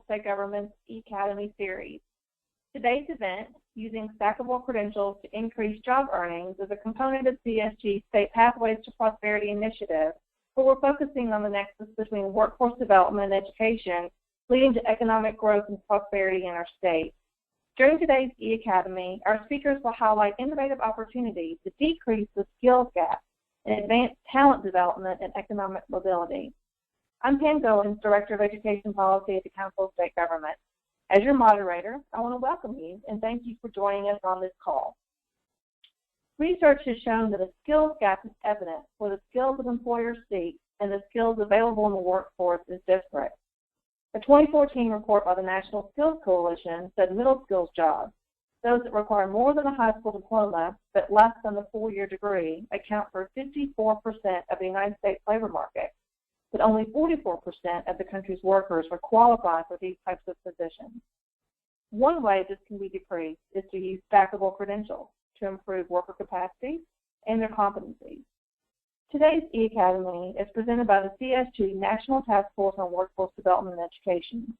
State Government's eCademy series. Today's event, using stackable credentials to increase job earnings, is a component of CSG's State Pathways to Prosperity initiative, where we're focusing on the nexus between workforce development and education, leading to economic growth and prosperity in our state. During today's eCademy, our speakers will highlight innovative opportunities to decrease the skills gap and advance talent development and economic mobility. I'm Pam Goins, Director of Education Policy at the Council of State Government. As your moderator, I want to welcome you and thank you for joining us on this call. Research has shown that a skills gap is evident where the skills of employers seek and the skills available in the workforce is disparate. A 2014 report by the National Skills Coalition said middle skills jobs, those that require more than a high school diploma but less than a 4-year degree, account for 54% of the United States labor market, but only 44% of the country's workers are qualified for these types of positions. One way this can be decreased is to use stackable credentials to improve worker capacity and their competencies. Today's eCademy is presented by the CSG National Task Force on Workforce Development and Education,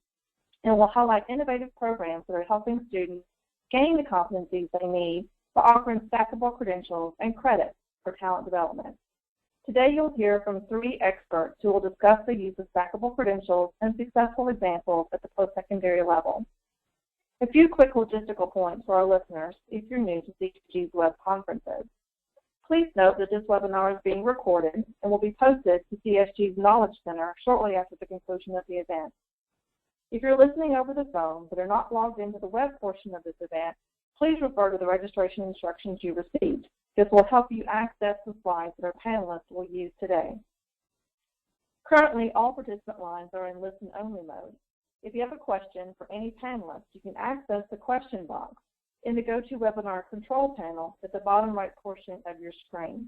and will highlight innovative programs that are helping students gain the competencies they need by offering stackable credentials and credits for talent development. Today you'll hear from 3 experts who will discuss the use of stackable credentials and successful examples at the post-secondary level. A few quick logistical points for our listeners if you're new to CSG's web conferences. Please note that this webinar is being recorded and will be posted to CSG's Knowledge Center shortly after the conclusion of the event. If you're listening over the phone but are not logged into the web portion of this event, please refer to the registration instructions you received. This will help you access the slides that our panelists will use today. Currently, all participant lines are in listen-only mode. If you have a question for any panelist, you can access the question box in the GoToWebinar control panel at the bottom right portion of your screen.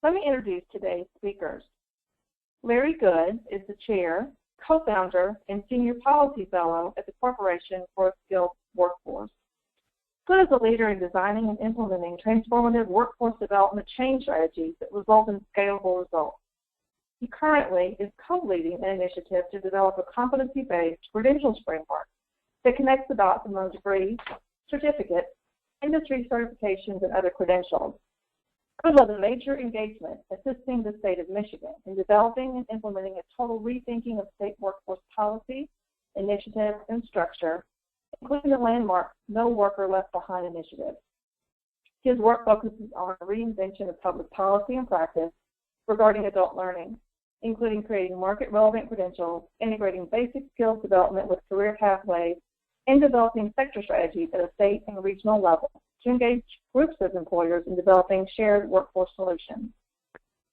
Let me introduce today's speakers. Larry Good is the chair, co-founder, and senior policy fellow at the Corporation for a Skilled Workforce. Good is a leader in designing and implementing transformative workforce development change strategies that result in scalable results. He currently is co-leading an initiative to develop a competency-based credentials framework that connects the dots among degrees, certificates, industry certifications, and other credentials. Good led a major engagement assisting the state of Michigan in developing and implementing a total rethinking of state workforce policy, initiative, and structure, including the landmark No Worker Left Behind initiative. His work focuses on a reinvention of public policy and practice regarding adult learning, including creating market-relevant credentials, integrating basic skills development with career pathways, and developing sector strategies at a state and regional level to engage groups of employers in developing shared workforce solutions.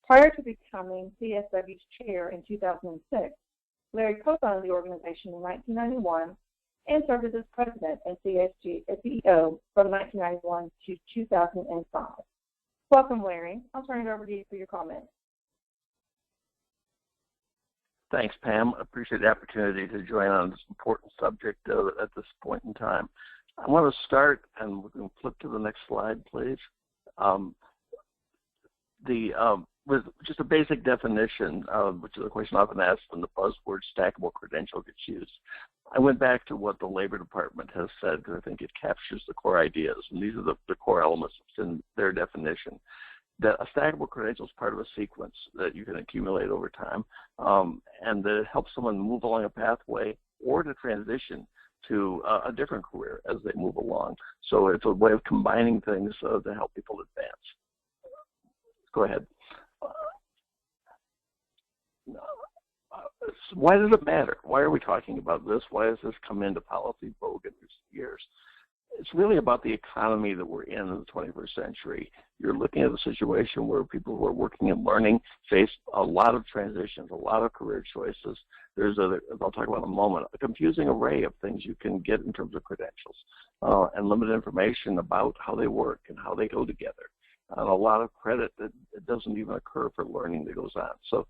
Prior to becoming CSW's chair in 2006, Larry co-founded the organization in 1991 and served as its president and CSG as CEO from 1991 to 2005. Welcome, Larry. I'll turn it over to you for your comments. Thanks, Pam. I appreciate the opportunity to join on this important subject at this point in time. I want to start, and we can flip to the next slide, please. With just a basic definition, which is a question often asked when the buzzword stackable credential gets used. I went back to what the Labor Department has said because I think it captures the core ideas, and these are the core elements in their definition. That a stackable credential is part of a sequence that you can accumulate over time, and that it helps someone move along a pathway or to transition to a different career as they move along. So it's a way of combining things to help people advance. Go ahead. Why does it matter? Why are we talking about this? Why has this come into policy vogue in recent years? It's really about the economy that we're in the 21st century. You're looking at a situation where people who are working and learning face a lot of transitions, a lot of career choices. There's, as I'll talk about in a moment, a confusing array of things you can get in terms of credentials and limited information about how they work and how they go together. And a lot of credit that doesn't even occur for learning that goes on. So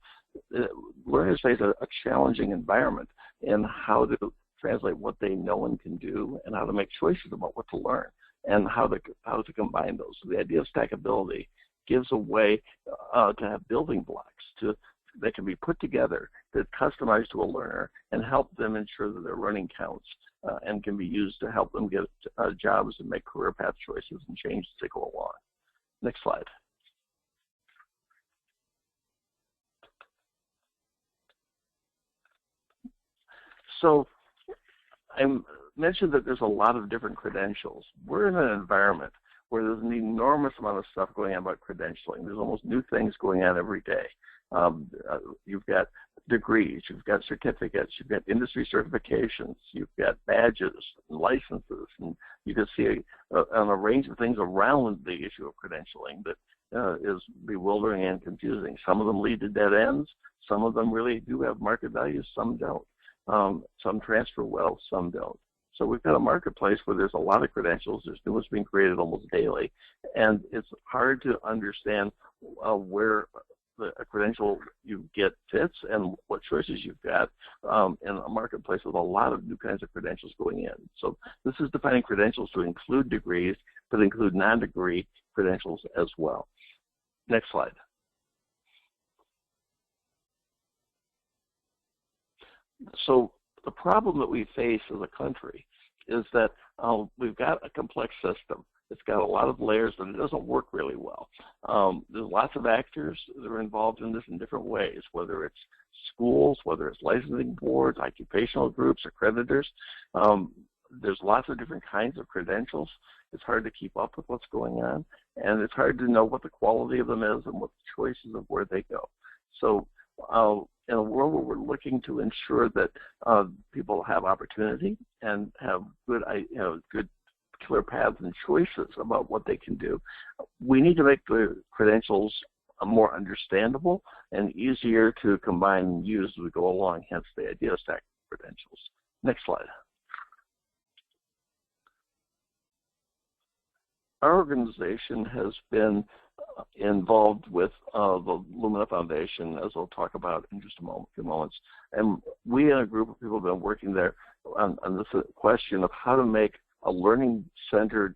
learners face a challenging environment in how to translate what they know and can do and how to make choices about what to learn and how to combine those. So the idea of stackability gives a way to have building blocks to that can be put together that's customized to a learner and help them ensure that their learning counts and can be used to help them get jobs and make career path choices and changes as they go along. Next slide. So I mentioned that there's a lot of different credentials. We're in an environment where there's an enormous amount of stuff going on about credentialing. There's almost new things going on every day. You've got degrees, you've got certificates, you've got industry certifications, you've got badges and licenses, and you can see a range of things around the issue of credentialing that is bewildering and confusing. Some of them lead to dead ends. Some of them really do have market value. Some don't. Some transfer well, some don't. So we've got a marketplace where there's a lot of credentials. There's new ones being created almost daily, and it's hard to understand where a credential you get fits and what choices you've got in a marketplace with a lot of new kinds of credentials going in. So this is defining credentials to include degrees, but include non-degree credentials as well. Next slide. So the problem that we face as a country is that we've got a complex system. It's got a lot of layers, but it doesn't work really well. There's lots of actors that are involved in this in different ways, whether it's schools, whether it's licensing boards, occupational groups, accreditors. There's lots of different kinds of credentials. It's hard to keep up with what's going on, and it's hard to know what the quality of them is and what the choices of where they go. So in a world where we're looking to ensure that people have opportunity and have good, good clear paths and choices about what they can do, we need to make the credentials more understandable and easier to combine and use as we go along, hence the idea of stackable credentials. Next slide. Our organization has been involved with the Lumina Foundation, as I'll talk about in just a few moments. And we and a group of people have been working there on this question of how to make a learning-centered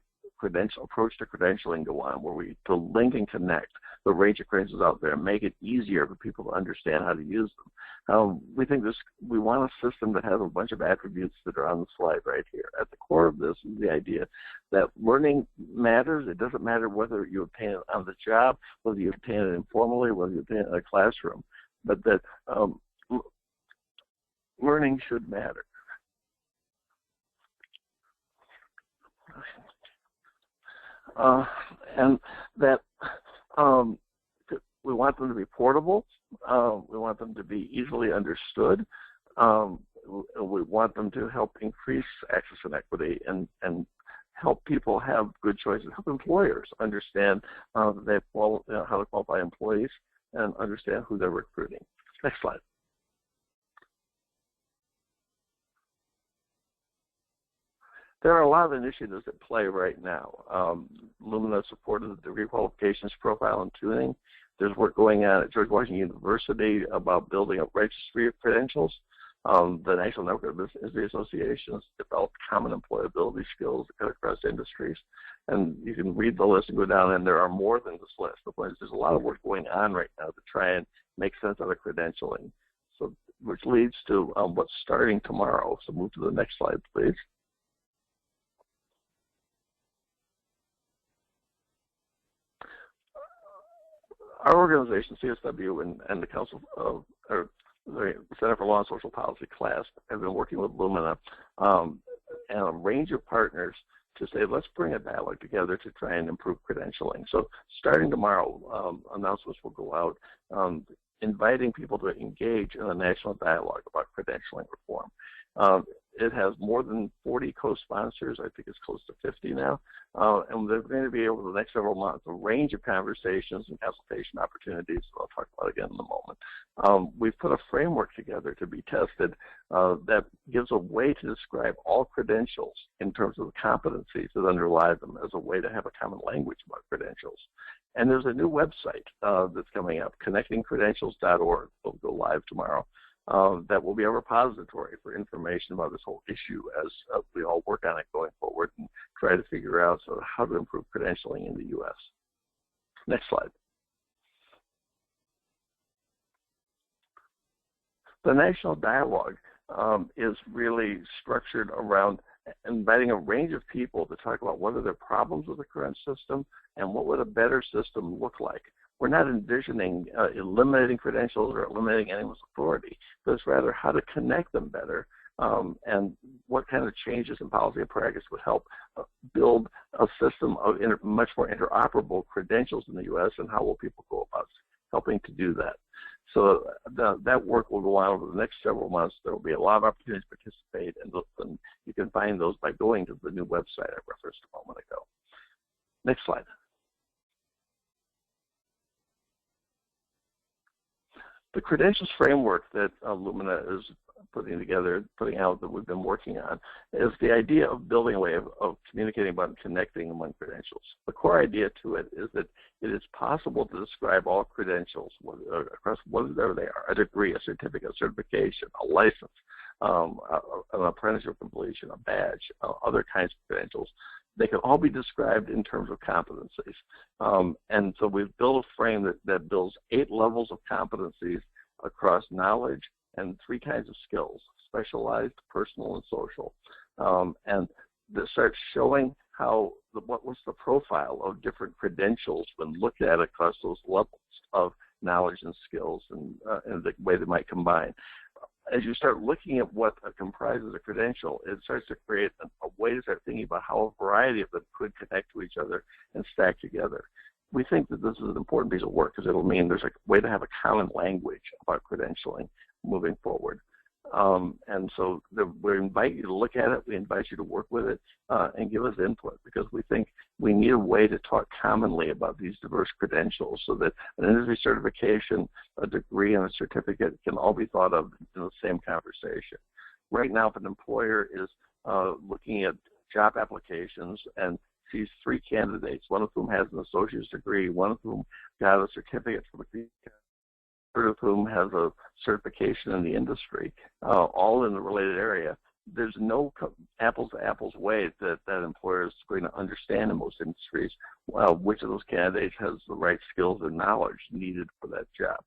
approach to credentialing go on, where we to link and connect the range of credentials out there and make it easier for people to understand how to use them. We think we want a system that has a bunch of attributes that are on the slide right here. At the core of this is the idea that learning matters. It doesn't matter whether you obtain it on the job, whether you obtain it informally, whether you obtain it in a classroom, but that learning should matter. And that we want them to be portable. We want them to be easily understood. We want them to help increase access and equity and help people have good choices, help employers understand how to qualify employees and understand who they're recruiting. Next slide. There are a lot of initiatives at play right now. Lumina supported the degree qualifications profile and tuning. There's work going on at George Washington University about building a registry of credentials. The National Network of Industry Associations developed common employability skills that cut across industries. And you can read the list and go down, and there are more than this list. The point is there's a lot of work going on right now to try and make sense out of credentialing, so which leads to what's starting tomorrow. So move to the next slide, please. Our organization, CSW, and the Council of, or the Center for Law and Social Policy class have been working with Lumina and a range of partners to say, let's bring a dialogue together to try and improve credentialing. So starting tomorrow, announcements will go out inviting people to engage in a national dialogue about credentialing reform. It has more than 40 co-sponsors. I think it's close to 50 now. And they're going to be, over the next several months, a range of conversations and consultation opportunities that I'll talk about again in a moment. We've put a framework together to be tested that gives a way to describe all credentials in terms of the competencies that underlie them, as a way to have a common language about credentials. And there's a new website that's coming up, connectingcredentials.org. It'll go live tomorrow. That will be a repository for information about this whole issue as we all work on it going forward and try to figure out how to improve credentialing in the U.S. Next slide. The national dialogue is really structured around inviting a range of people to talk about what are their problems with the current system and what would a better system look like. We're not envisioning eliminating credentials or eliminating anyone's authority, but it's rather how to connect them better and what kind of changes in policy and practice would help build a system of much more interoperable credentials in the U.S. and how will people go about helping to do that. So that work will go on over the next several months. There will be a lot of opportunities to participate, and you can find those by going to the new website I referenced a moment ago. Next slide. The credentials framework that Lumina is putting out that we've been working on, is the idea of building a way of communicating about and connecting among credentials. The core idea to it is that it is possible to describe all credentials across whatever they are, a degree, a certificate, a certification, a license, an apprenticeship completion, a badge, other kinds of credentials. They can all be described in terms of competencies. And so we've built a frame that builds 8 levels of competencies across knowledge and 3 kinds of skills: specialized, personal, and social. And that starts showing what was the profile of different credentials when looked at across those levels of knowledge and skills and the way they might combine. As you start looking at what comprises a credential, it starts to create a way to start thinking about how a variety of them could connect to each other and stack together. We think that this is an important piece of work because it'll mean there's a way to have a common language about credentialing moving forward. And so we invite you to look at it, we invite you to work with it and give us input, because we think we need a way to talk commonly about these diverse credentials so that an industry certification, a degree, and a certificate can all be thought of in the same conversation. Right now, if an employer is looking at job applications and sees 3 candidates, one of whom has an associate's degree, one of whom got a certificate from a third of whom has a certification in the industry, all in the related area, there's no apples-to-apples way that employer is going to understand in most industries which of those candidates has the right skills and knowledge needed for that job,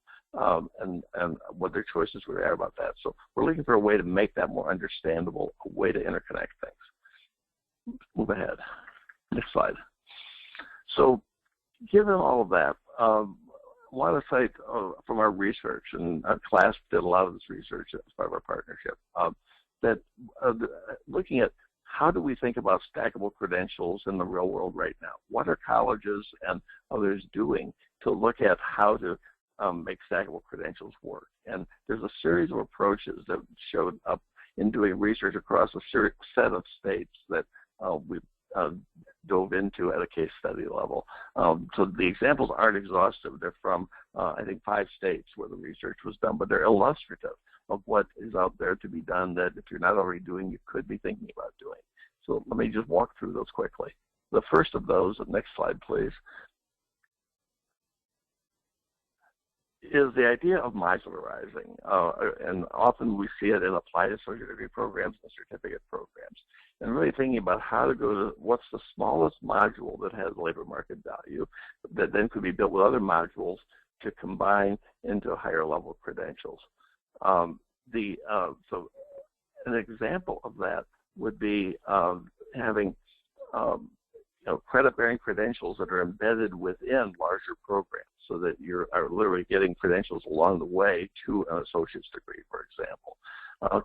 and what their choices would are about that. So we're looking for a way to make that more understandable, a way to interconnect things. Move ahead. Next slide. So given all of that, I want to cite from our research, and our class did a lot of this research as part of our partnership, that looking at how do we think about stackable credentials in the real world right now? What are colleges and others doing to look at how to make stackable credentials work? And there's a series of approaches that showed up in doing research across a set of states that we dove into at a case study level. So the examples aren't exhaustive. They're from, I think, 5 states where the research was done, but they're illustrative of what is out there to be done that if you're not already doing, you could be thinking about doing. So let me just walk through those quickly. The first of those, next slide, please, is the idea of modularizing, and often we see it in applied associate degree programs and certificate programs, and really thinking about how to go to what's the smallest module that has labor market value that then could be built with other modules to combine into higher level credentials. So an example of that would be having credit-bearing credentials that are embedded within larger programs, so that you are literally getting credentials along the way to an associate's degree, for example.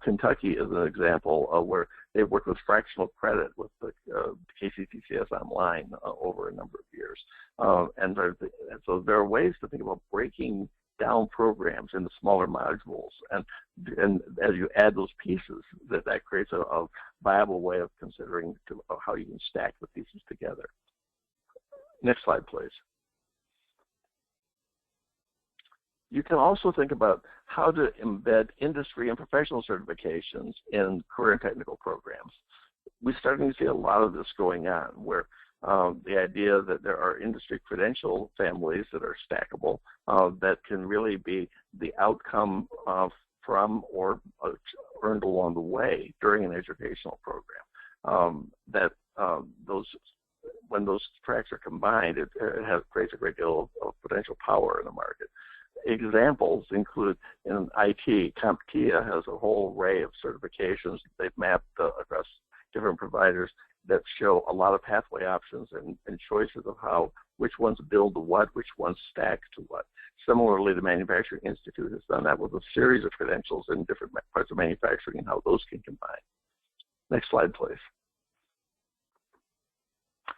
Kentucky is an example where they've worked with fractional credit with the KCTCS Online over a number of years. And so there are ways to think about breaking down programs into smaller modules, and as you add those pieces, that creates a viable way of considering how you can stack the pieces together. Next slide, please. You can also think about how to embed industry and professional certifications in career and technical programs. We're starting to see a lot of this going on, where the idea that there are industry credential families that are stackable that can really be the outcome from or earned along the way during an educational program. When those tracks are combined, it creates a great deal of potential power in the market. Examples include in IT, CompTIA has a whole array of certifications that they've mapped across different providers that show a lot of pathway options and choices of which ones build to what, which ones stack to what. Similarly, the Manufacturing Institute has done that with a series of credentials in different parts of manufacturing and how those can combine. Next slide, please.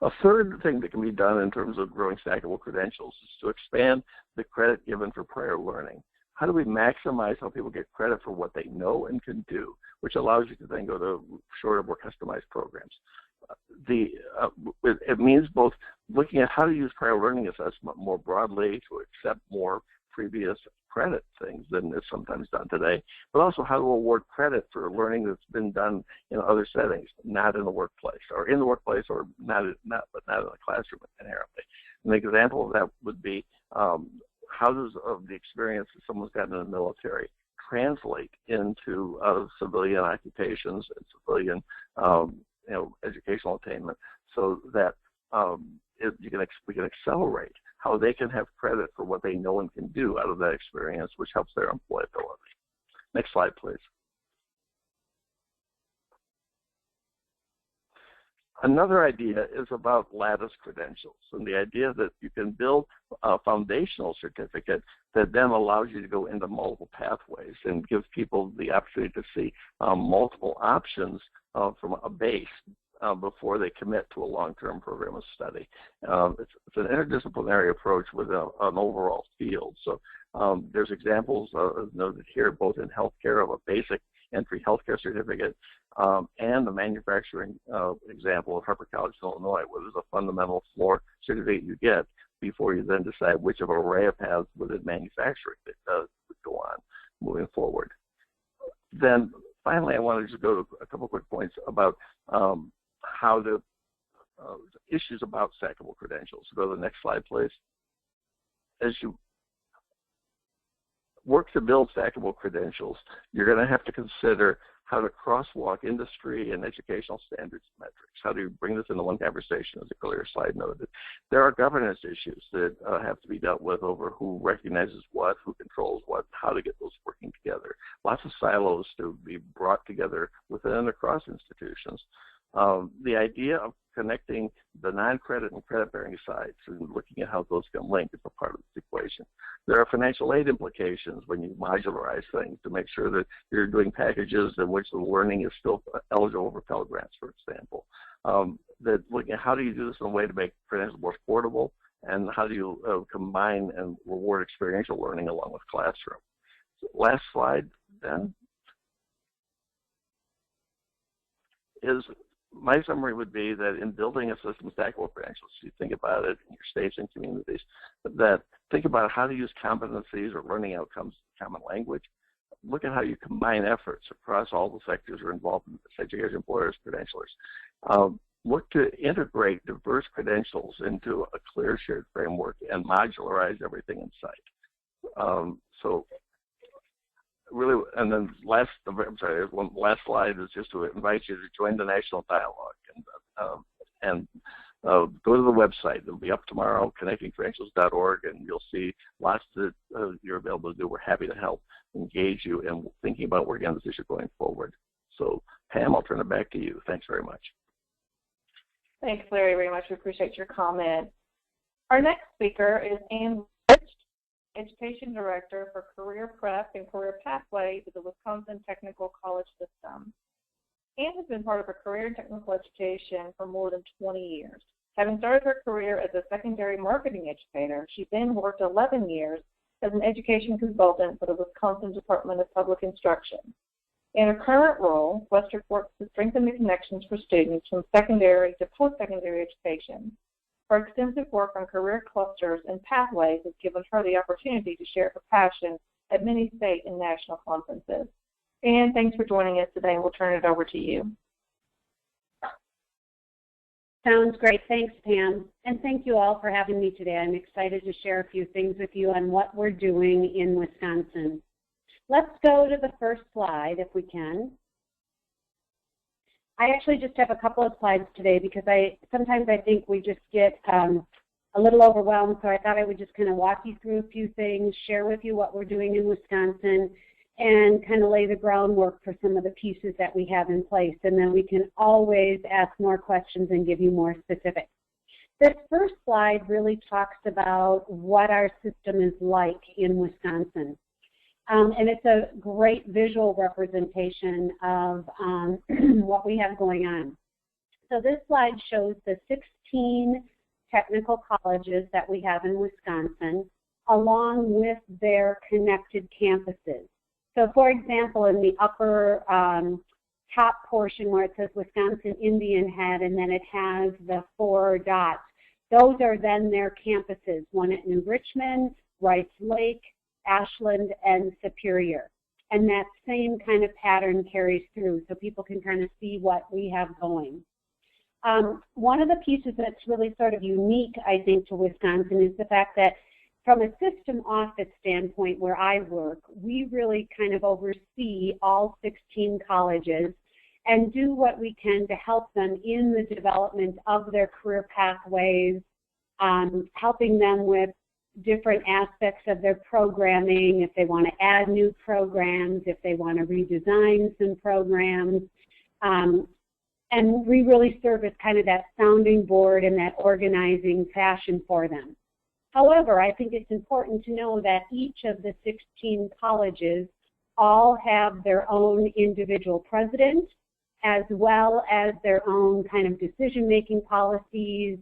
A third thing that can be done in terms of growing stackable credentials is to expand the credit given for prior learning. How do we maximize how people get credit for what they know and can do, which allows you to then go to shorter, more customized programs? It means both looking at how to use prior learning assessment more broadly to accept more previous credit things than is sometimes done today, but also how to award credit for learning that's been done in other settings, not in the workplace, or in the workplace, or not in the classroom inherently. An example of that would be how does the experience that someone's gotten in the military translate into civilian occupations and civilian educational attainment, so that we can accelerate how they can have credit for what they know and can do out of that experience, which helps their employability. Next slide, please. Another idea is about Lattice Credentials, and the idea that you can build a foundational certificate that then allows you to go into multiple pathways and give people the opportunity to see multiple options from a base before they commit to a long-term program of study. It's an interdisciplinary approach with an overall field. So there's examples noted here both in healthcare of a basic entry healthcare certificate and the manufacturing example of Harper College, Illinois, where there's a fundamental floor certificate you get before you then decide which of an array of paths within manufacturing that would go on moving forward. Then finally, I wanted to go to a couple quick points about how the issues about stackable credentials. Go to the next slide, please. As you work to build stackable credentials, you're going to have to consider how to crosswalk industry and educational standards metrics. How do you bring this into one conversation, as a earlier slide noted? There are governance issues that have to be dealt with over who recognizes what, who controls what, how to get those working together. Lots of silos to be brought together within and across institutions. The idea of connecting the non-credit and credit-bearing sides and looking at how those can link is a part of this equation. There are financial aid implications when you modularize things to make sure that you're doing packages in which the learning is still eligible for Pell Grants, for example. That looking at how do you do this in a way to make credentials more portable, and how do you combine and reward experiential learning along with classroom. So last slide, then, is my summary would be that in building a system of stackable credentials, you think about it in your states and communities, that think about how to use competencies or learning outcomes in common language. Look at how you combine efforts across all the sectors that are involved in this, educators, employers, credentialers. Look to integrate diverse credentials into a clear shared framework and modularize everything in sight. So really, and then last slide is just to invite you to join the national dialogue and go to the website. It'll be up tomorrow, connectingcredentials.org, and you'll see lots that you're available to do. We're happy to help engage you in thinking about working on this issue going forward. So, Pam, I'll turn it back to you. Thanks very much. Thanks, Larry, very much. We appreciate your comment. Our next speaker is Ann, Education Director for Career Prep and Career Pathways at the Wisconsin Technical College System. Ann has been part of her career in technical education for more than 20 years. Having started her career as a secondary marketing educator, she then worked 11 years as an education consultant for the Wisconsin Department of Public Instruction. In her current role, Western works to strengthen the connections for students from secondary to post-secondary education. Her extensive work on career clusters and pathways has given her the opportunity to share her passion at many state and national conferences. Ann, thanks for joining us today. We'll turn it over to you. Sounds great. Thanks, Pam. And thank you all for having me today. I'm excited to share a few things with you on what we're doing in Wisconsin. Let's go to the first slide, if we can. I actually just have a couple of slides today because sometimes I think we just get a little overwhelmed, so I thought I would just kind of walk you through a few things, share with you what we're doing in Wisconsin, and kind of lay the groundwork for some of the pieces that we have in place. And then we can always ask more questions and give you more specifics. This first slide really talks about what our system is like in Wisconsin. And it's a great visual representation of what we have going on. So this slide shows the 16 technical colleges that we have in Wisconsin, along with their connected campuses. So for example, in the upper top portion where it says Wisconsin Indian Head, and then it has the 4 dots, those are then their campuses, one at New Richmond, Rice Lake, Ashland, and Superior. And that same kind of pattern carries through, so people can kind of see what we have going. One of the pieces that's really sort of unique, I think, to Wisconsin is the fact that from a system office standpoint where I work, we really kind of oversee all 16 colleges and do what we can to help them in the development of their career pathways, helping them with different aspects of their programming, if they want to add new programs, if they want to redesign some programs. And we really serve as kind of that sounding board and that organizing fashion for them. However, I think it's important to know that each of the 16 colleges all have their own individual president, as well as their own kind of decision-making policies,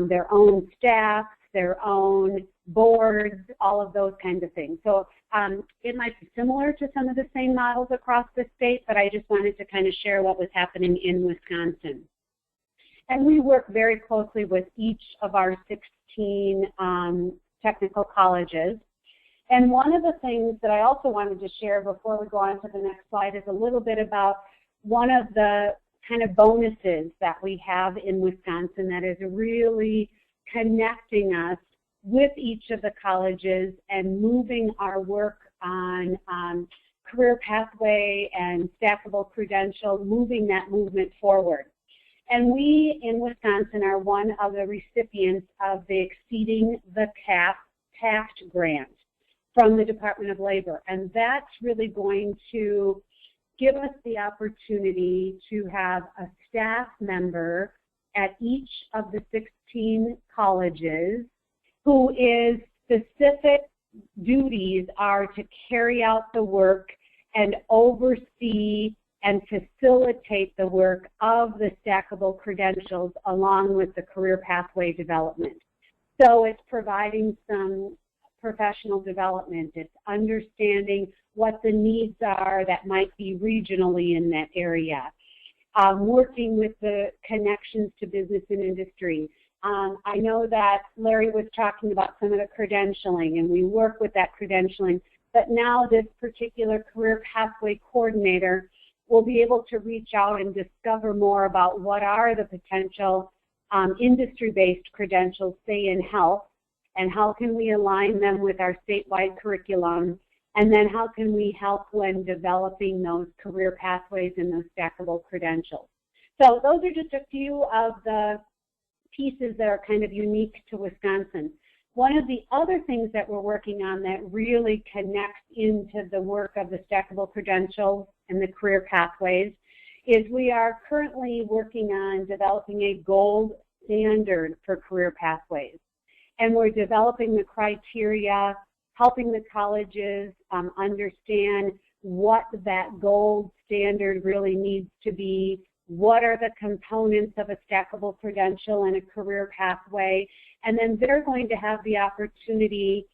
their own staff, their own boards, all of those kinds of things. So it might be similar to some of the same models across the state, but I just wanted to kind of share what was happening in Wisconsin. And we work very closely with each of our 16 technical colleges. And one of the things that I also wanted to share before we go on to the next slide is a little bit about one of the kind of bonuses that we have in Wisconsin that is really connecting us with each of the colleges and moving our work on career pathway and stackable credential, moving that movement forward. And we in Wisconsin are one of the recipients of the Exceeding the Cap TAFT grant from the Department of Labor. And that's really going to give us the opportunity to have a staff member at each of the 16 colleges who is specific duties are to carry out the work and oversee and facilitate the work of the stackable credentials along with the career pathway development. So it's providing some professional development. It's understanding what the needs are that might be regionally in that area. Working with the connections to business and industry. I know that Larry was talking about some of the credentialing, and we work with that credentialing, but now this particular career pathway coordinator will be able to reach out and discover more about what are the potential industry-based credentials, say in health, and how can we align them with our statewide curriculum, and then how can we help when developing those career pathways and those stackable credentials. So those are just a few of the pieces that are kind of unique to Wisconsin. One of the other things that we're working on that really connects into the work of the stackable credentials and the career pathways is we are currently working on developing a gold standard for career pathways. And we're developing the criteria, helping the colleges understand what that gold standard really needs to be, what are the components of a stackable credential and a career pathway, and then they're going to have the opportunity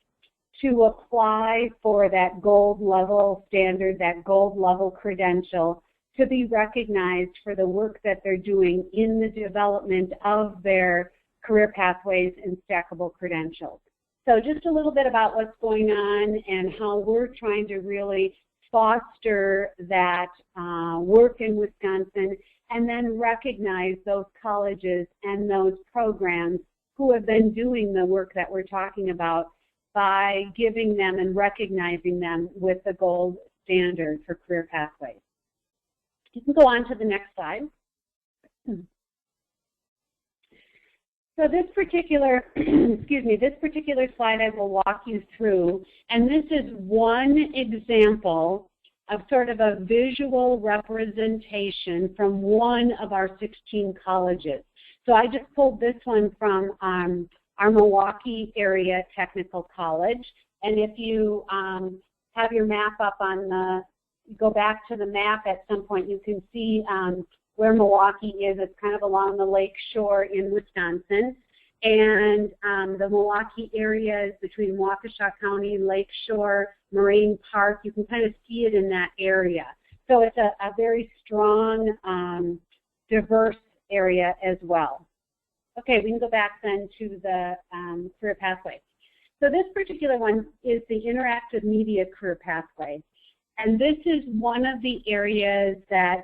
to apply for that gold level standard, that gold level credential, to be recognized for the work that they're doing in the development of their career pathways and stackable credentials. So just a little bit about what's going on and how we're trying to really foster that work in Wisconsin and then recognize those colleges and those programs who have been doing the work that we're talking about by giving them and recognizing them with the gold standard for career pathways. You can go on to the next slide. So this particular, excuse me, this particular slide I will walk you through, and this is one example of sort of a visual representation from one of our 16 colleges. So I just pulled this one from our Milwaukee area technical college, and if you have your map up on the, go back to the map at some point, you can see where Milwaukee is. It's kind of along the lake shore in Wisconsin. And the Milwaukee area is between Waukesha County, Lake Shore, Moraine Park. You can kind of see it in that area. So it's a very strong, diverse area as well. Okay, we can go back then to the career pathway. So this particular one is the interactive media career pathway. And this is one of the areas that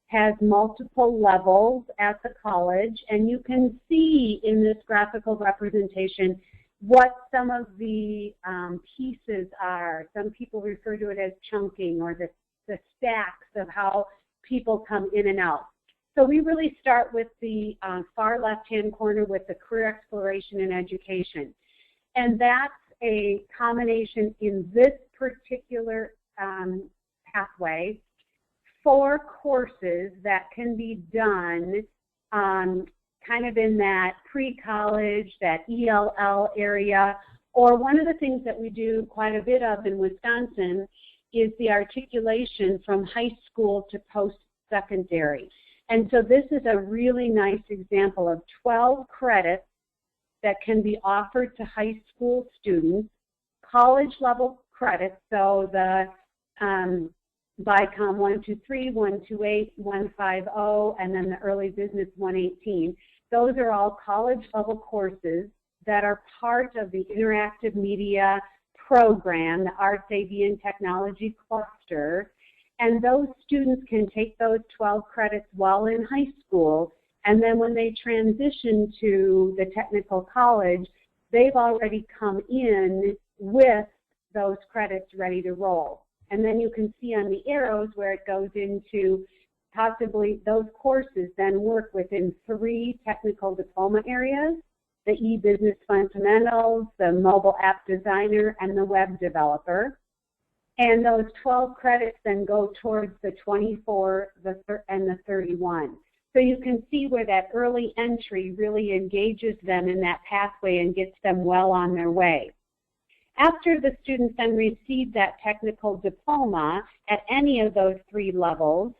has multiple levels at the college, and you can see in this graphical representation what some of the pieces are. Some people refer to it as chunking, or the stacks of how people come in and out. So we really start with the far left-hand corner with the career exploration and education. And that's a combination in this particular pathway, 4 courses that can be done kind of in that pre-college, that ELL area, or one of the things that we do quite a bit of in Wisconsin is the articulation from high school to post-secondary. And so this is a really nice example of 12 credits that can be offered to high school students, college level credits, so the BICOM 123, 128, 150, and then the Early Business 118. Those are all college level courses that are part of the Interactive Media program, the Arts, AV, and Technology cluster. And those students can take those 12 credits while in high school, and then when they transition to the technical college, they've already come in with those credits ready to roll. And then you can see on the arrows where it goes into possibly those courses then work within 3 technical diploma areas, the e-business fundamentals, the mobile app designer, and the web developer. And those 12 credits then go towards the 24 and the 31. So you can see where that early entry really engages them in that pathway and gets them well on their way. After the students then receive that technical diploma at any of those 3 levels,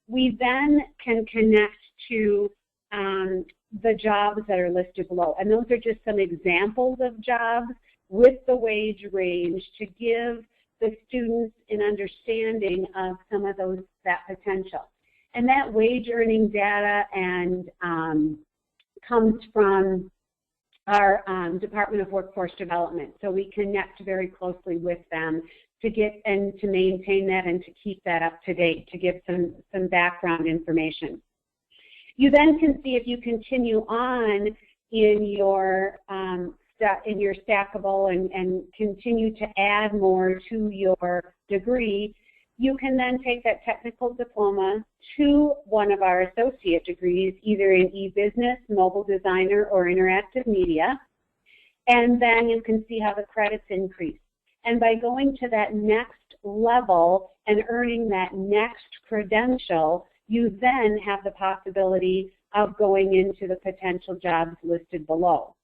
we then can connect to the jobs that are listed below. And those are just some examples of jobs with the wage range to give the students an understanding of some of that potential. And that wage earning data and comes from our Department of Workforce Development. So we connect very closely with them to get and to maintain that and to keep that up to date, to give some background information. You then can see, if you continue on in your Stackable and continue to add more to your degree, you can then take that technical diploma to one of our associate degrees, either in e-business, mobile designer, or interactive media, and then you can see how the credits increase. And by going to that next level and earning that next credential, you then have the possibility of going into the potential jobs listed below.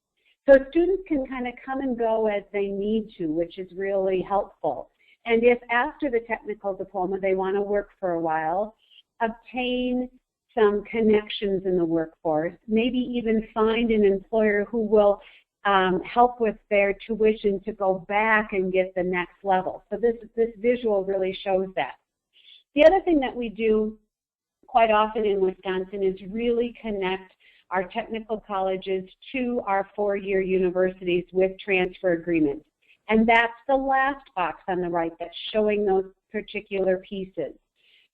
So students can kind of come and go as they need to, which is really helpful. And if after the technical diploma they want to work for a while, obtain some connections in the workforce, maybe even find an employer who will help with their tuition to go back and get the next level. So this visual really shows that. The other thing that we do quite often in Wisconsin is really connect our technical colleges to our 4-year universities with transfer agreements. And that's the last box on the right that's showing those particular pieces.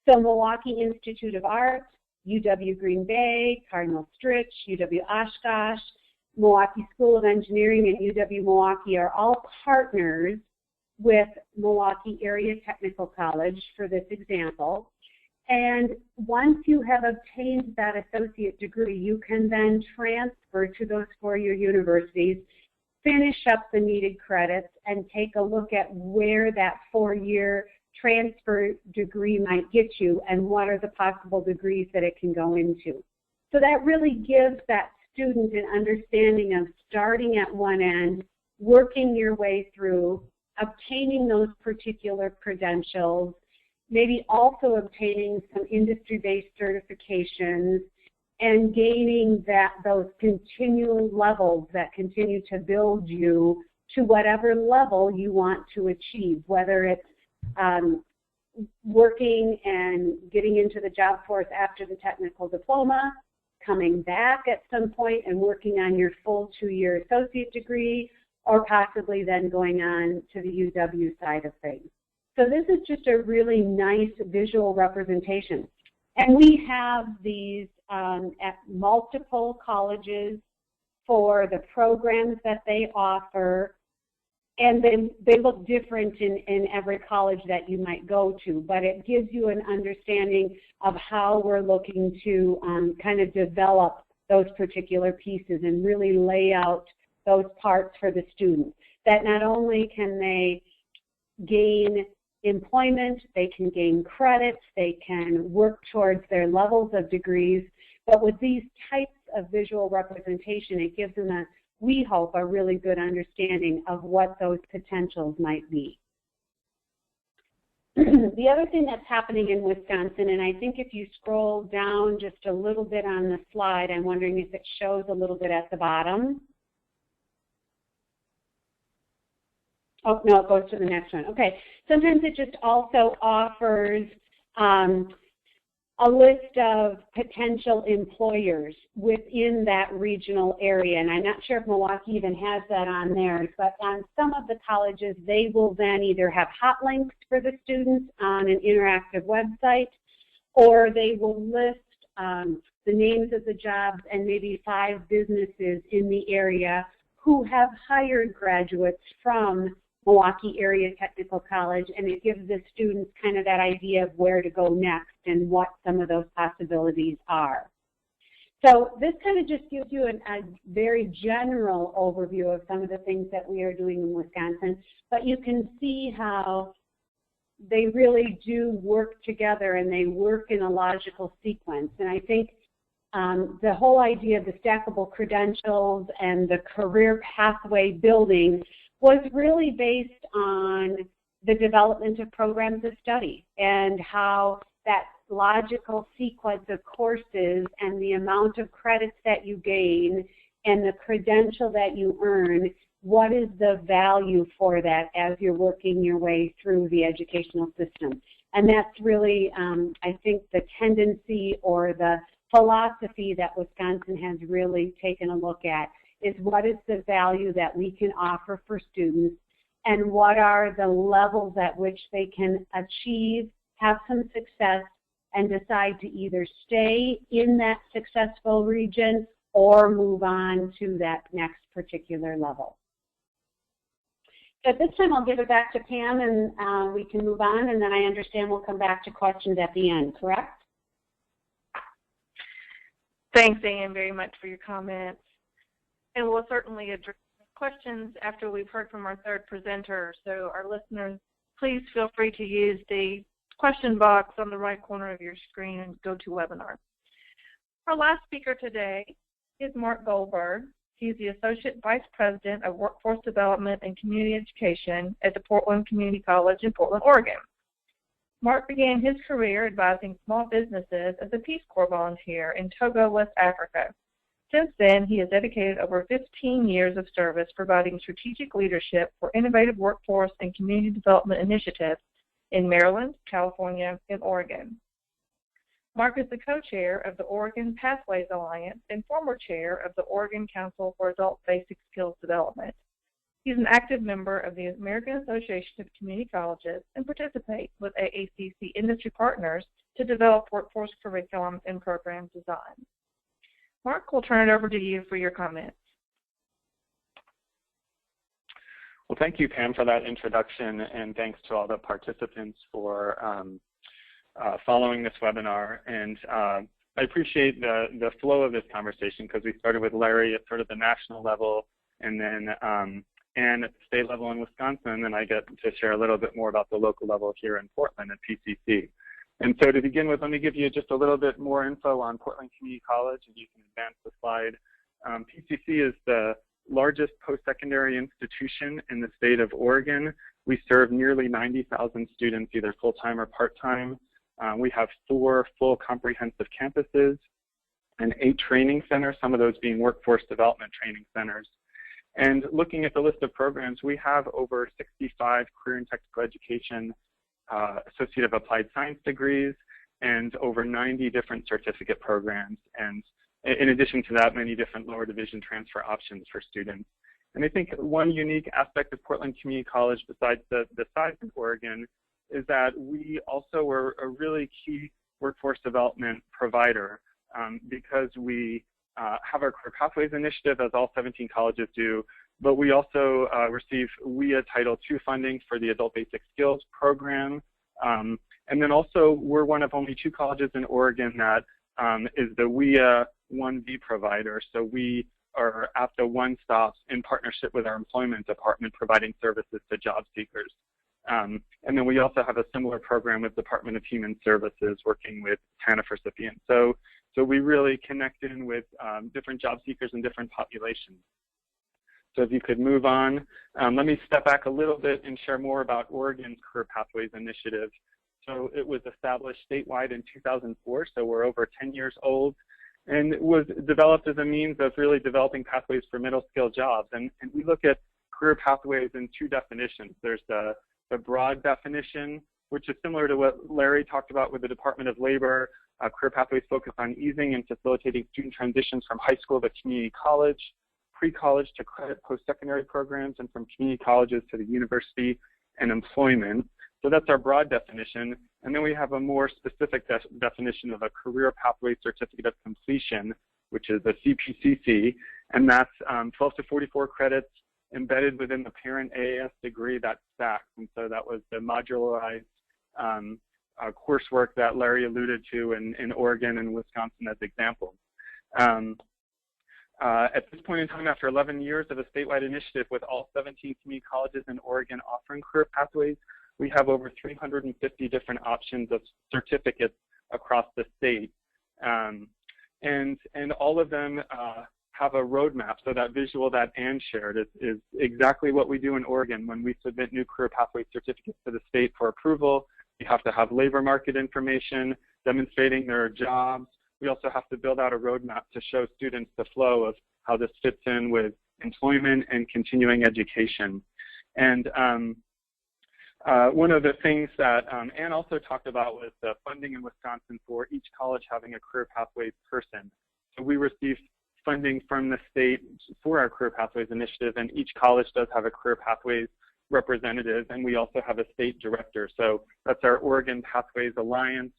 So Milwaukee Institute of Arts, UW Green Bay, Cardinal Stritch, UW Oshkosh, Milwaukee School of Engineering, and UW Milwaukee are all partners with Milwaukee Area Technical College for this example. And once you have obtained that associate degree, you can then transfer to those four-year universities, finish up the needed credits, and take a look at where that four-year transfer degree might get you and what are the possible degrees that it can go into. So that really gives that student an understanding of starting at one end, working your way through, obtaining those particular credentials, maybe also obtaining some industry-based certifications, and gaining those continual levels that continue to build you to whatever level you want to achieve, whether it's working and getting into the job force after the technical diploma, coming back at some point and working on your full 2-year associate degree, or possibly then going on to the UW side of things. So this is just a really nice visual representation. And we have these at multiple colleges for the programs that they offer, and then they look different in every college that you might go to, but it gives you an understanding of how we're looking to kind of develop those particular pieces and really lay out those parts for the students, that not only can they gain employment, they can gain credits, they can work towards their levels of degrees, but with these types of visual representation, it gives them, we hope, a really good understanding of what those potentials might be. The other thing that's happening in Wisconsin, and I think if you scroll down just a little bit on the slide, I'm wondering if it shows a little bit at the bottom. Oh, no, it goes to the next one. Okay. Sometimes it just also offers a list of potential employers within that regional area. And I'm not sure if Milwaukee even has that on theirs, but on some of the colleges, they will then either have hot links for the students on an interactive website, or they will list the names of the jobs and maybe 5 businesses in the area who have hired graduates from Milwaukee Area Technical College, and it gives the students kind of that idea of where to go next and what some of those possibilities are. So this kind of just gives you a very general overview of some of the things that we are doing in Wisconsin, but you can see how they really do work together and they work in a logical sequence. And I think the whole idea of the stackable credentials and the career pathway building was really based on the development of programs of study and how that logical sequence of courses and the amount of credits that you gain and the credential that you earn, what is the value for that as you're working your way through the educational system. And that's really, I think, the tendency or the philosophy that Wisconsin has really taken a look at, is what is the value that we can offer for students and what are the levels at which they can achieve, have some success, and decide to either stay in that successful region or move on to that next particular level. So at this time, I'll give it back to Pam, and we can move on, and then I understand we'll come back to questions at the end, correct? Thanks, Ann, very much for your comments. And we'll certainly address questions after we've heard from our third presenter. So our listeners, please feel free to use the question box on the right corner of your screen and go to webinar. Our last speaker today is Mark Goldberg. He's the Associate Vice President of Workforce Development and Community Education at the Portland Community College in Portland, Oregon. Mark began his career advising small businesses as a Peace Corps volunteer in Togo, West Africa. Since then, he has dedicated over 15 years of service providing strategic leadership for innovative workforce and community development initiatives in Maryland, California, and Oregon. Mark is the co-chair of the Oregon Pathways Alliance and former chair of the Oregon Council for Adult Basic Skills Development. He's an active member of the American Association of Community Colleges and participates with AACC industry partners to develop workforce curriculum and program design. Mark, we'll turn it over to you for your comments. Well, thank you, Pam, for that introduction, and thanks to all the participants for following this webinar, and I appreciate the flow of this conversation because we started with Larry at sort of the national level, and then Ann at the state level in Wisconsin, and I get to share a little bit more about the local level here in Portland at PCC. And so to begin with, let me give you just a little bit more info on Portland Community College, and you can advance the slide. PCC is the largest post-secondary institution in the state of Oregon. We serve nearly 90,000 students, either full-time or part-time. We have 4 full comprehensive campuses and 8 training centers, some of those being workforce development training centers. And looking at the list of programs, we have over 65 career and technical education associative applied science degrees and over 90 different certificate programs. And in addition to that, many different lower division transfer options for students. And I think one unique aspect of Portland Community College, besides the size in Oregon, is that we also are a really key workforce development provider because we have our Career Pathways initiative, as all 17 colleges do, but we also receive WIA Title II funding for the Adult Basic Skills program. And then also, we're one of only 2 colleges in Oregon that is the WIA 1B provider. So we are at the one-stops in partnership with our employment department, providing services to job seekers. And then we also have a similar program with Department of Human Services working with TANF recipients. So we really connect in with different job seekers and different populations. So if you could move on, let me step back a little bit and share more about Oregon's Career Pathways initiative. So it was established statewide in 2004, so we're over 10 years old, and it was developed as a means of really developing pathways for middle skill jobs. And we look at career pathways in 2 definitions. There's the broad definition, which is similar to what Larry talked about with the Department of Labor. Career pathways focus on easing and facilitating student transitions from high school to community college, pre-college to credit post-secondary programs, and from community colleges to the university and employment. So that's our broad definition. And then we have a more specific definition of a Career Pathway Certificate of Completion, which is a CPCC, and that's 12 to 44 credits embedded within the parent AAS degree that's stacked. And so that was the modularized coursework that Larry alluded to in Oregon and Wisconsin as examples. At this point in time, after 11 years of a statewide initiative with all 17 community colleges in Oregon offering career pathways, we have over 350 different options of certificates across the state. And all of them have a roadmap. So that visual that Ann shared is exactly what we do in Oregon. When we submit new career pathway certificates to the state for approval, we have to have labor market information demonstrating their jobs. We also have to build out a roadmap to show students the flow of how this fits in with employment and continuing education. And one of the things that Ann also talked about was the funding in Wisconsin for each college having a career pathways person. So we receive funding from the state for our Career Pathways initiative, and each college does have a Career Pathways representative, and we also have a state director. So that's our Oregon Pathways Alliance,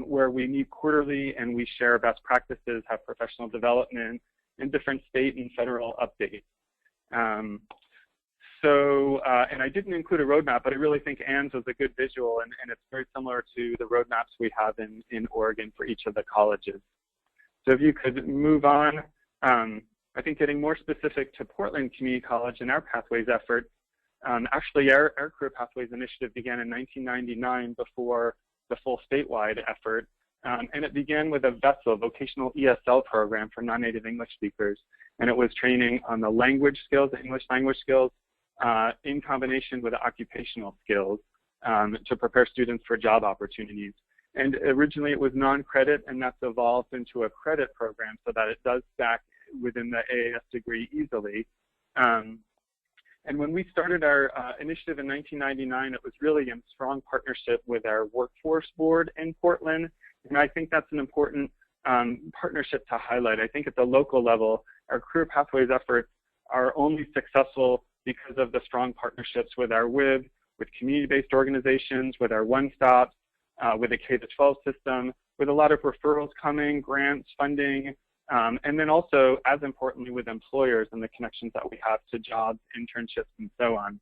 where we meet quarterly and we share best practices, have professional development, and different state and federal updates. And I didn't include a roadmap, but I really think Ann's was a good visual, and it's very similar to the roadmaps we have in Oregon for each of the colleges. So if you could move on, I think getting more specific to Portland Community College and our Pathways effort, actually our Career Pathways initiative began in 1999 before the full statewide effort, and it began with a VESL, vocational ESL program for non-native English speakers, and it was training on the language skills, the English language skills, in combination with occupational skills to prepare students for job opportunities. And originally it was non-credit, and that's evolved into a credit program so that it does stack within the AAS degree easily. And when we started our initiative in 1999, it was really in strong partnership with our workforce board in Portland. And I think that's an important partnership to highlight. I think at the local level, our Career Pathways efforts are only successful because of the strong partnerships with our WIB, with community-based organizations, with our one-stops, with the K-12 system, with a lot of referrals coming, grants, funding, and then also, as importantly, with employers and the connections that we have to jobs, internships, and so on.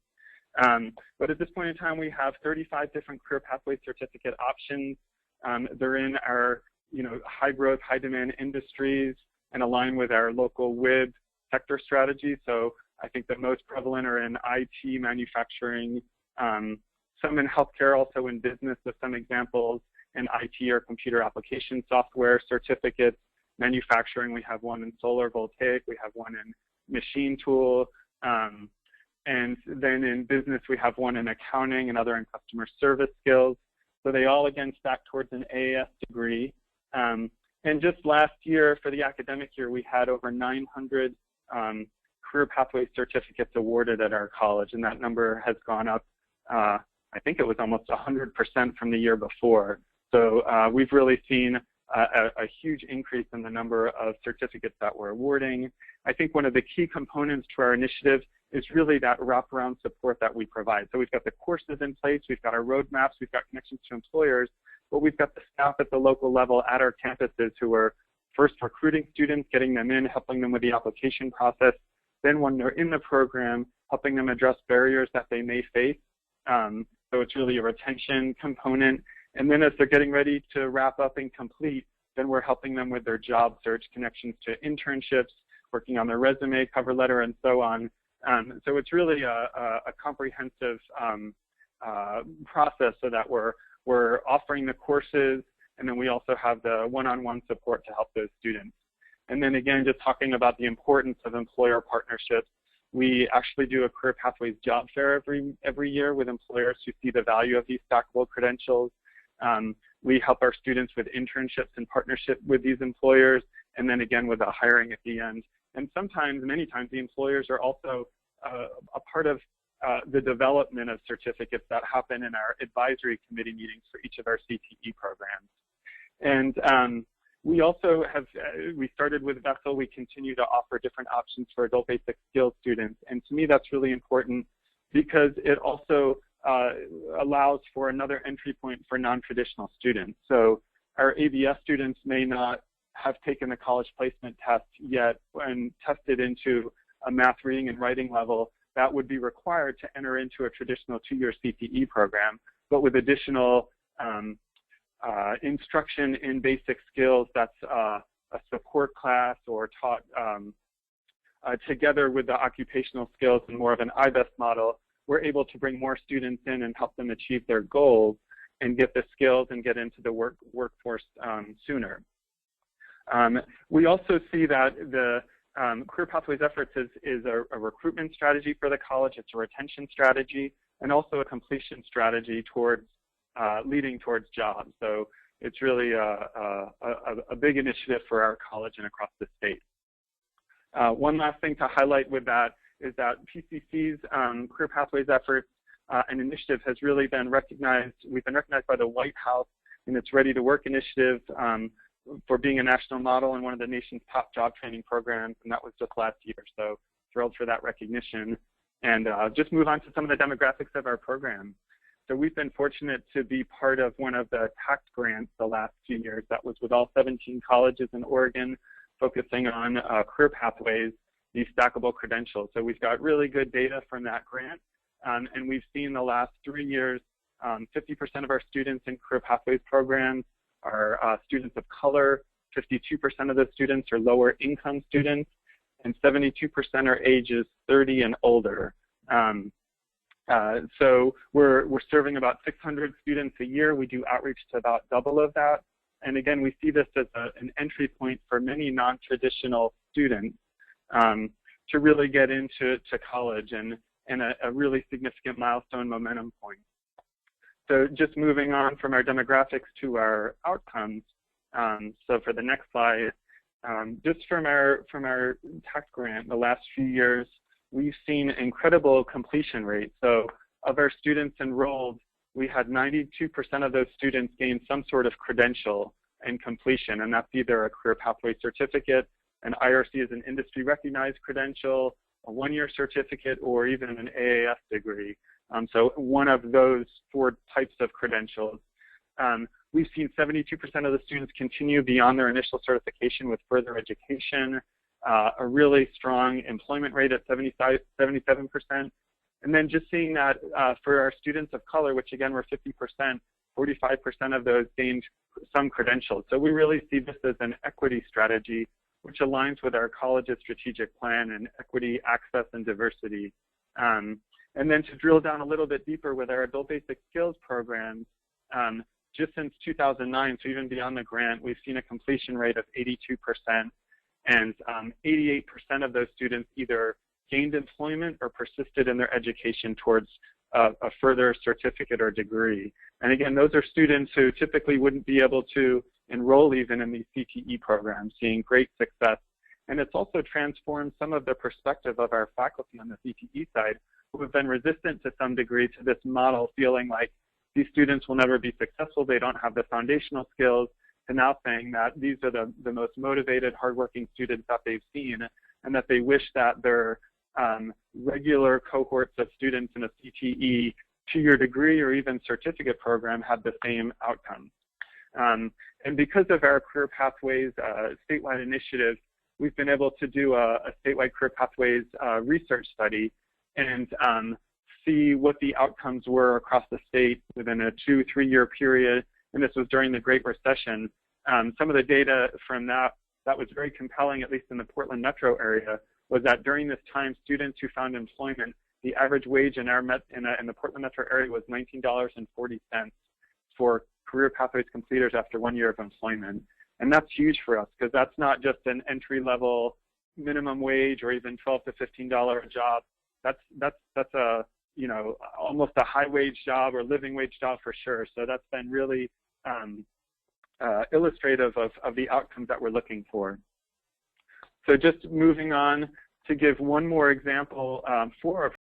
But at this point in time, we have 35 different career pathway certificate options. They're in our high growth, high demand industries and align with our local WIB sector strategy. So I think the most prevalent are in IT, manufacturing, some in healthcare, also in business with some examples in IT or computer application software certificates. Manufacturing, we have one in solar voltaic, we have one in machine tool, and then in business we have one in accounting, another in customer service skills. So they all again stack towards an AAS degree. And just last year, for the academic year, we had over 900 career pathway certificates awarded at our college, and that number has gone up, I think it was almost 100% from the year before. So we've really seen a huge increase in the number of certificates that we're awarding. I think one of the key components to our initiative is really that wraparound support that we provide. So we've got the courses in place, we've got our roadmaps, we've got connections to employers, but we've got the staff at the local level at our campuses who are first recruiting students, getting them in, helping them with the application process. Then when they're in the program, helping them address barriers that they may face. So it's really a retention component. And then as they're getting ready to wrap up and complete, then we're helping them with their job search, connections to internships, working on their resume, cover letter, and so on. So it's really a comprehensive process so that we're offering the courses, and then we also have the one-on-one support to help those students. And then again, just talking about the importance of employer partnerships, we actually do a Career Pathways job fair every year with employers who see the value of these stackable credentials. We help our students with internships in partnership with these employers, and then again with the hiring at the end. And sometimes, many times, the employers are also a part of the development of certificates that happen in our advisory committee meetings for each of our CTE programs. And we also have, we started with Vessel, we continue to offer different options for adult basic skills students. And to me, that's really important because it also allows for another entry point for non-traditional students. So our ABS students may not have taken the college placement test yet and tested into a math, reading, and writing level. That would be required to enter into a traditional 2-year CTE program, but with additional instruction in basic skills that's a support class or taught together with the occupational skills and more of an IBEST model, we're able to bring more students in and help them achieve their goals and get the skills and get into the workforce sooner. We also see that the Career Pathways efforts is a recruitment strategy for the college, it's a retention strategy, and also a completion strategy towards leading towards jobs. So it's really a big initiative for our college and across the state. One last thing to highlight with that is that PCC's Career Pathways efforts and initiative has really been recognized. We've been recognized by the White House in its Ready to Work initiative for being a national model in one of the nation's top job training programs, and that was just last year. So thrilled for that recognition. And just move on to some of the demographics of our program. So we've been fortunate to be part of one of the tax grants the last few years. That was with all 17 colleges in Oregon, focusing on career pathways, these stackable credentials. So we've got really good data from that grant. And we've seen the last 3 years, 50% of our students in career pathways programs are students of color, 52% of the students are lower income students, and 72% are ages 30 and older. So we're serving about 600 students a year. We do outreach to about double of that. And again, we see this as an entry point for many non-traditional students to really get into college and a really significant milestone momentum point. So just moving on from our demographics to our outcomes. So for the next slide, just from our tax grant, the last few years, we've seen incredible completion rates. So of our students enrolled, we had 92% of those students gain some sort of credential and completion, and that's either a career pathway certificate, an IRC as an industry recognized credential, a 1-year certificate, or even an AAS degree. So one of those 4 types of credentials. We've seen 72% of the students continue beyond their initial certification with further education, a really strong employment rate at 77%. And then just seeing that for our students of color, which again were 50%, 45% of those gained some credentials. So we really see this as an equity strategy, which aligns with our college's strategic plan and equity, access, and diversity. And then to drill down a little bit deeper with our adult basic skills programs, just since 2009, so even beyond the grant, we've seen a completion rate of 82%, and 88% of those students either gained employment or persisted in their education towards a further certificate or degree. And again, those are students who typically wouldn't be able to enroll even in these CTE programs, seeing great success. And it's also transformed some of the perspective of our faculty on the CTE side, who have been resistant to some degree to this model, feeling like these students will never be successful, they don't have the foundational skills, to now saying that these are the most motivated, hardworking students that they've seen, and that they wish that their regular cohorts of students in a CTE 2-year degree or even certificate program had the same outcome. And because of our Career Pathways statewide initiative, we've been able to do a statewide Career Pathways research study and see what the outcomes were across the state within a 2-3 year period. And this was during the Great Recession. Some of the data from that was very compelling, at least in the Portland metro area, was that during this time, students who found employment, the average wage in the Portland metro area was $19.40 for Career Pathways completers after 1 year of employment. And that's huge for us, because that's not just an entry-level minimum wage or even $12 to $15 a job. That's a, you know, almost a high wage job or living wage job for sure. So that's been really illustrative of the outcomes that we're looking for. So just moving on to give one more example for